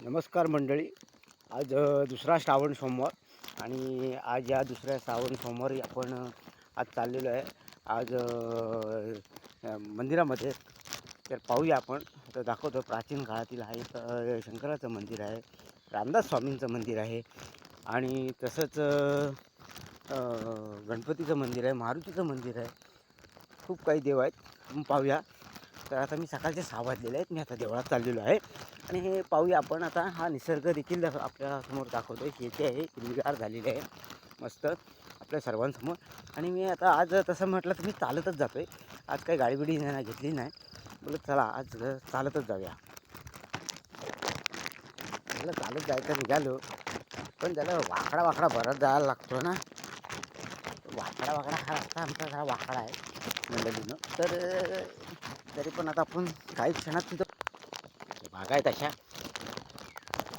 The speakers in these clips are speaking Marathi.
नमस्कार मंडळी. आज दुसरा श्रावण सोमवार आणि आज या दुसऱ्या श्रावण सोमवारी आपण आज चाललेलो आहे आज मंदिरामध्ये. तर पाहूया आपण. तर दाखवतो प्राचीन काळातील हा एक शंकराचं मंदिर आहे, रामदास स्वामींचं मंदिर आहे आणि तसंच गणपतीचं मंदिर आहे, मारुतीचं मंदिर आहे. खूप काही देव आहेत, आपण पाहूया. तर आता मी सकाळचे 6 वाजलेले आहेत, मी आता देवळात चाललेलो आहे आणि हे पाहूया आपण. आता हा निसर्ग देखील आपल्यासमोर दाखवतो. शेती आहे, हिरवीगार झालेली आहे मस्त आपल्या सर्वांसमोर. आणि मी आता आज तसं म्हटलं तर मी चालतच जातो आहे. आज काही गाडीबिडी घेतली नाही, बोलत चला आज चालतच जाऊया. मला चालत जायचं निघालो, पण त्याला वाकडा वाकडा बराच जायला लागतो ना. वाकडा वाकडा हा रस्ता आमचा जरा वाकडा आहे मंडळीनं. तर तरी पण आता आपण काही क्षणात तिथं बागा आहेत, अशा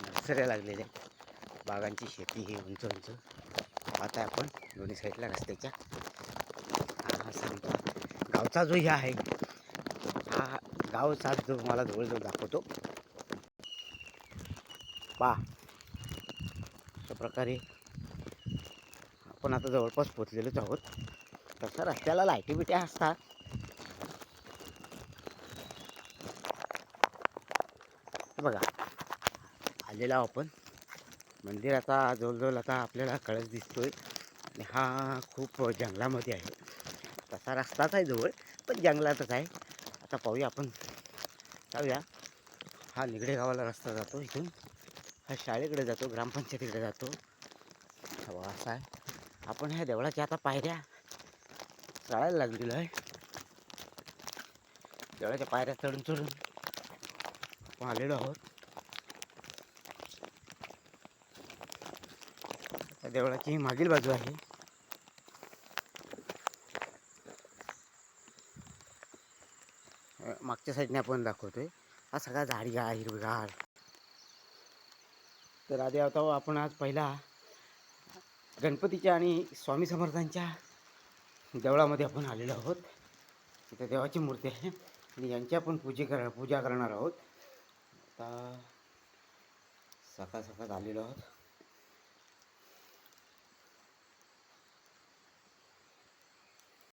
नर्सऱ्या लागलेल्या आहेत. बागांची शेती ही उंच उंच पाहत आहे आपण दोन्ही साईडला रस्त्याच्या. हा सांगतो गावचा जो हे आहे, हा गावचा जो मला जवळजवळ दाखवतो पहा. अशा प्रकारे आपण आता जवळपास पोचलेलोच आहोत. तसं रस्त्याला लाईटी बिट्या असतात. बघा आलेलो आपण मंदिराचा जवळजवळ आता आपल्याला कळस दिसतोय आणि हा खूप जंगलामध्ये आहे. तसा रस्ताच आहे जवळ, पण जंगलातच आहे. आता पाहूया आपण, जाऊया. हा निगडे गावाला रस्ता जातो इथून, हा शाळेकडे जातो, ग्रामपंचायतीकडे जातो. असा आहे. आपण ह्या देवळाच्या आता पायऱ्या चढायला लागलेलो आहे. देवळाच्या पायऱ्या चढून चढून आपण आलेलो आहोत. त्या देवळाची मागील बाजू आहे. मागच्या साईडने आपण दाखवतोय. हा सगळा झाडीगार हिरवीगार. तर आधी आता आपण आज पहिला गणपतीच्या आणि स्वामी समर्थांच्या देवळामध्ये आपण आलेलो आहोत. तिथे देवाची मूर्ती आहे आणि यांची आपण पूजा करणार आहोत. आता सकाळ सकाळ आलेलो आहोत.